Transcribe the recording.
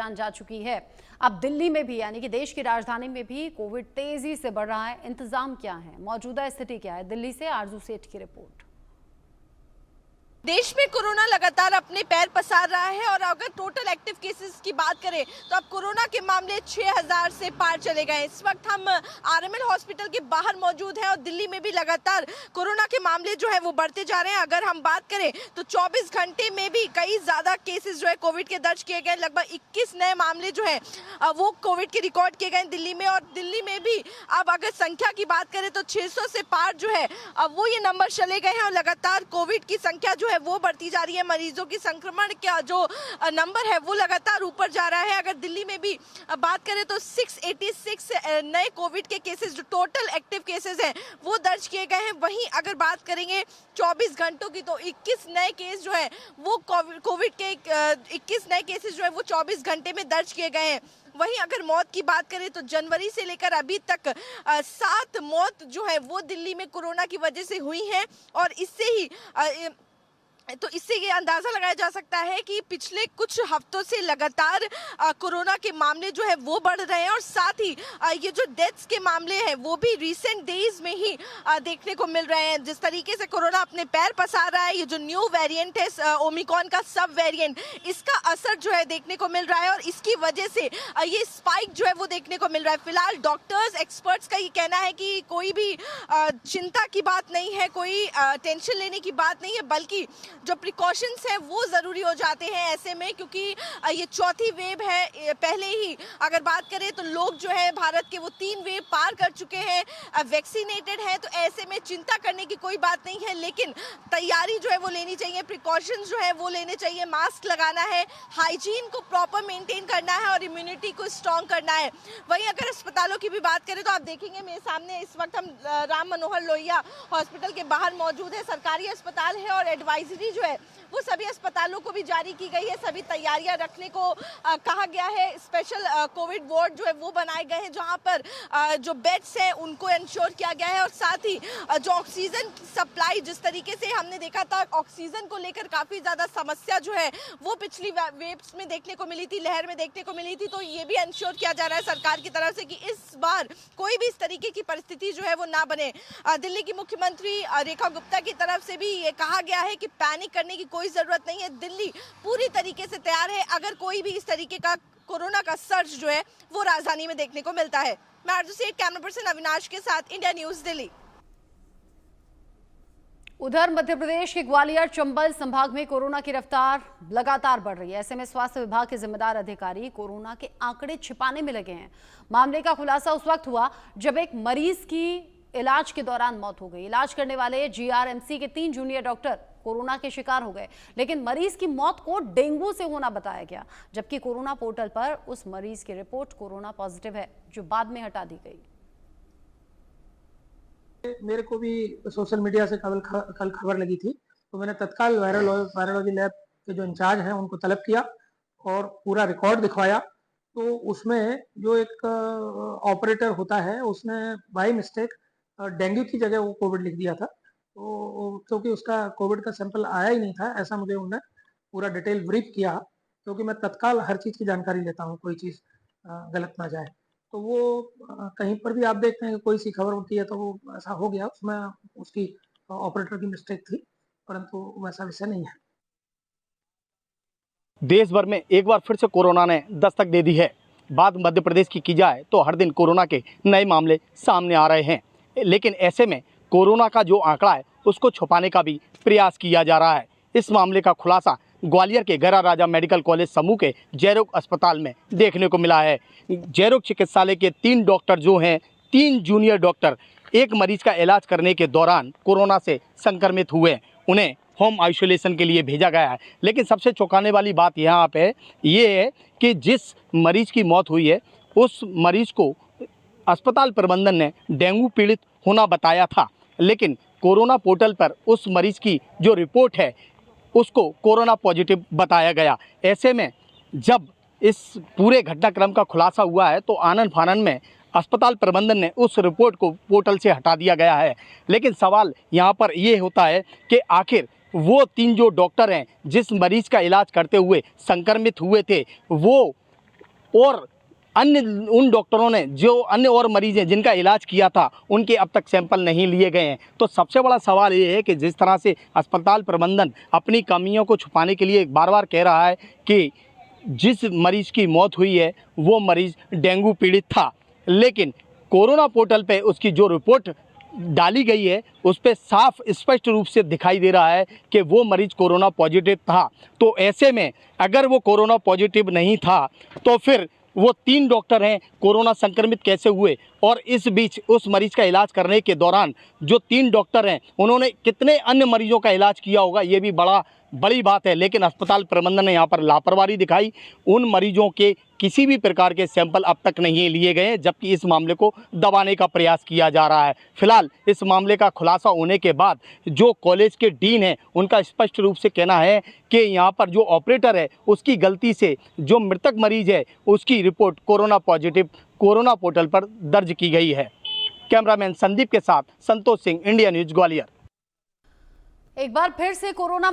जान जा चुकी है। अब दिल्ली में भी यानी कि देश की राजधानी में भी कोविड तेजी से बढ़ रहा है। इंतजाम क्या है, मौजूदा स्थिति क्या है? दिल्ली से आरजू सेठ की रिपोर्ट। देश में कोरोना लगातार अपने पैर पसार रहा है और अगर टोटल एक्टिव केसेस की बात करें तो अब कोरोना के मामले 6000 से पार चले गए। इस वक्त हम आरएमएल हॉस्पिटल के बाहर मौजूद हैं और दिल्ली में भी लगातार कोरोना के मामले जो है वो बढ़ते जा रहे हैं। अगर हम बात करें तो 24 घंटे में भी कई ज्यादा केसेस जो है कोविड के दर्ज किए गए। लगभग 21 नए मामले जो है वो कोविड के रिकॉर्ड किए गए दिल्ली में। और दिल्ली में भी अब अगर संख्या की बात करें तो 600 से पार जो है अब वो ये नंबर चले गए हैं और लगातार कोविड की संख्या जो है वो बढ़ती जा रही है। मरीजों की संक्रमण का जो नंबर है वो लगातार ऊपर जा रहा है। अगर दिल्ली में भी बात करें तो 686 नए कोविड के केसेस जो टोटल एक्टिव केसेस हैं वो दर्ज किए गए हैं। वहीं अगर बात करेंगे 24 घंटों की तो 21 नए केस जो है वो कोविड के 21 नए केसेस जो है वो 24 घंटे में दर्ज किए गए हैं। वहीं अगर मौत की बात करें तो जनवरी से लेकर अभी तक 7 मौत जो है वो दिल्ली में कोरोना की वजह से हुई हैं और इससे ये अंदाजा लगाया जा सकता है कि पिछले कुछ हफ्तों से लगातार कोरोना के मामले जो है वो बढ़ रहे हैं और साथ ही ये जो डेथ्स के मामले हैं वो भी रिसेंट डेज में ही देखने को मिल रहे हैं। जिस तरीके से कोरोना अपने पैर पसार रहा है, ये जो न्यू वेरिएंट है ओमिक्रॉन का सब वेरिएंट, इसका असर जो है देखने को मिल रहा है और इसकी वजह से ये स्पाइक जो है वो देखने को मिल रहा है। फिलहाल डॉक्टर्स एक्सपर्ट्स का ये कहना है कि कोई भी चिंता की बात नहीं है, कोई टेंशन लेने की बात नहीं है, बल्कि जो प्रिकॉशंस हैं वो ज़रूरी हो जाते हैं ऐसे में, क्योंकि ये चौथी वेव है। पहले ही अगर बात करें तो लोग जो है भारत के वो 3 वेव पार कर चुके हैं, वैक्सीनेटेड हैं, तो ऐसे में चिंता करने की कोई बात नहीं है। लेकिन तैयारी जो है वो लेनी चाहिए, प्रिकॉशंस जो है वो लेने चाहिए, मास्क लगाना है, हाइजीन को प्रॉपर मेंटेन करना है और इम्यूनिटी को स्ट्रॉन्ग करना है। वहीं अगर अस्पतालों की भी बात करें तो आप देखेंगे मेरे सामने इस वक्त हम राम मनोहर लोहिया हॉस्पिटल के बाहर मौजूद है। सरकारी अस्पताल है और एडवाइजरी जो है वो सभी अस्पतालों को भी जारी की गई है। सभी तैयारियां रखने को कहा गया है। स्पेशल कोविड वार्ड जो है वो बनाए गए हैं जहां पर जो बेड्स हैं उनको इंश्योर किया गया है और साथ ही जो ऑक्सीजन सप्लाई, जिस तरीके से हमने देखा था ऑक्सीजन को लेकर काफी ज्यादा समस्या जो है वो पिछली वेव्स में देखने को मिली थी, लहर में देखने को मिली थी, तो ये भी इंश्योर किया जा रहा है सरकार की तरफ से कि इस बार कोई भी इस तरीके की परिस्थिति जो है वो ना बने। दिल्ली की मुख्यमंत्री रेखा गुप्ता की तरफ से भी ये कहा गया है कि पैनिक करने की कोई जरूरत नहीं है, दिल्ली पूरी तरीके से तैयार है अगर कोई भी इस तरीके का कोरोना का सर्ज जो है वो राजधानी में देखने को मिलता है। मैं आरजू सेठ, कैमरा पर्सन अविनाश के साथ, इंडिया न्यूज दिल्ली। उधर मध्य प्रदेश के ग्वालियर चंबल संभाग में कोरोना की रफ्तार लगातार बढ़ रही है। ऐसे में स्वास्थ्य विभाग के जिम्मेदार अधिकारी कोरोना के आंकड़े छिपाने में लगे हैं। मामले का खुलासा उस वक्त हुआ जब एक मरीज की इलाज के दौरान मौत हो गई। इलाज करने वाले जीआरएमसी के 3 जूनियर डॉक्टर कोरोना के शिकार हो गए, लेकिन मरीज की मौत को डेंगू से होना बताया गया, जबकि कोरोना पोर्टल पर उस मरीज की रिपोर्ट कोरोना पॉजिटिव है, जो बाद में हटा दी गई। मेरे को भी सोशल मीडिया से कल खबर लगी थी, तो मैंने तत्काल वायरोलॉजी लैब के जो इंचार्ज हैं उनको तलब किया और पूरा रिकॉर्ड दिखवाया। तो उसमें जो एक ऑपरेटर होता है उसने बाय मिस्टेक डेंगू की जगह वो कोविड लिख दिया था। तो क्योंकि उसका कोविड का सैंपल आया ही नहीं था, ऐसा मुझे उन्होंने पूरा डिटेल ब्रीफ किया, क्योंकि मैं तत्काल हर चीज़ की जानकारी लेता हूँ, कोई चीज़ गलत ना जाए। तो वो कहीं पर भी आप देखते हैं कि कोई सी खबर होती है तो वो ऐसा हो गया, उसमें उसकी ऑपरेटर की मिस्टेक थी, परंतु वैसा विषय नहीं है। देश भर में एक बार फिर से कोरोना ने दस्तक दे दी है। बात मध्य प्रदेश की जाए तो हर दिन कोरोना के नए मामले सामने आ रहे हैं, लेकिन ऐसे में कोरोना का जो आंकड़ा है उसको छुपाने का भी प्रयास किया जा रहा है। इस मामले का खुलासा ग्वालियर के गरा राजा मेडिकल कॉलेज समूह के जयरोग अस्पताल में देखने को मिला है। जयरोग चिकित्सालय के 3 डॉक्टर जो हैं, 3 जूनियर डॉक्टर, एक मरीज का इलाज करने के दौरान कोरोना से संक्रमित हुए, उन्हें होम आइसोलेशन के लिए भेजा गया है। लेकिन सबसे चौंकाने वाली बात यहाँ पे ये है कि जिस मरीज की मौत हुई है उस मरीज को अस्पताल प्रबंधन ने डेंगू पीड़ित होना बताया था, लेकिन कोरोना पोर्टल पर उस मरीज की जो रिपोर्ट है उसको कोरोना पॉजिटिव बताया गया। ऐसे में जब इस पूरे घटनाक्रम का खुलासा हुआ है तो आनन फानन में अस्पताल प्रबंधन ने उस रिपोर्ट को पोर्टल से हटा दिया गया है। लेकिन सवाल यहाँ पर ये होता है कि आखिर वो 3 जो डॉक्टर हैं जिस मरीज का इलाज करते हुए संक्रमित हुए थे, वो और अन्य उन डॉक्टरों ने जो अन्य और मरीज हैं जिनका इलाज किया था उनके अब तक सैंपल नहीं लिए गए हैं। तो सबसे बड़ा सवाल ये है कि जिस तरह से अस्पताल प्रबंधन अपनी कमियों को छुपाने के लिए बार बार कह रहा है कि जिस मरीज की मौत हुई है वो मरीज डेंगू पीड़ित था, लेकिन कोरोना पोर्टल पे उसकी जो रिपोर्ट डाली गई है उस पर साफ स्पष्ट रूप से दिखाई दे रहा है कि वो मरीज कोरोना पॉजिटिव था। तो ऐसे में अगर वो कोरोना पॉजिटिव नहीं था तो फिर वो 3 डॉक्टर हैं कोरोना संक्रमित कैसे हुए, और इस बीच उस मरीज का इलाज करने के दौरान जो 3 डॉक्टर हैं उन्होंने कितने अन्य मरीजों का इलाज किया होगा, ये भी बड़ी बात है। लेकिन अस्पताल प्रबंधन ने यहाँ पर लापरवाही दिखाई। उन मरीजों के किसी भी प्रकार के सैंपल अब तक नहीं लिए गए हैं, जबकि इस मामले को दबाने का प्रयास किया जा रहा है। फिलहाल इस मामले का खुलासा होने के बाद जो कॉलेज के डीन हैं उनका स्पष्ट रूप से कहना है कि यहाँ पर जो ऑपरेटर है उसकी गलती से जो मृतक मरीज है उसकी report corona positive corona portal पर दर्ज की गई है। कैमरामैन संदीप के साथ संतोष सिंह, इंडिया न्यूज़, ग्वालियर। एक बार फिर से कोरोना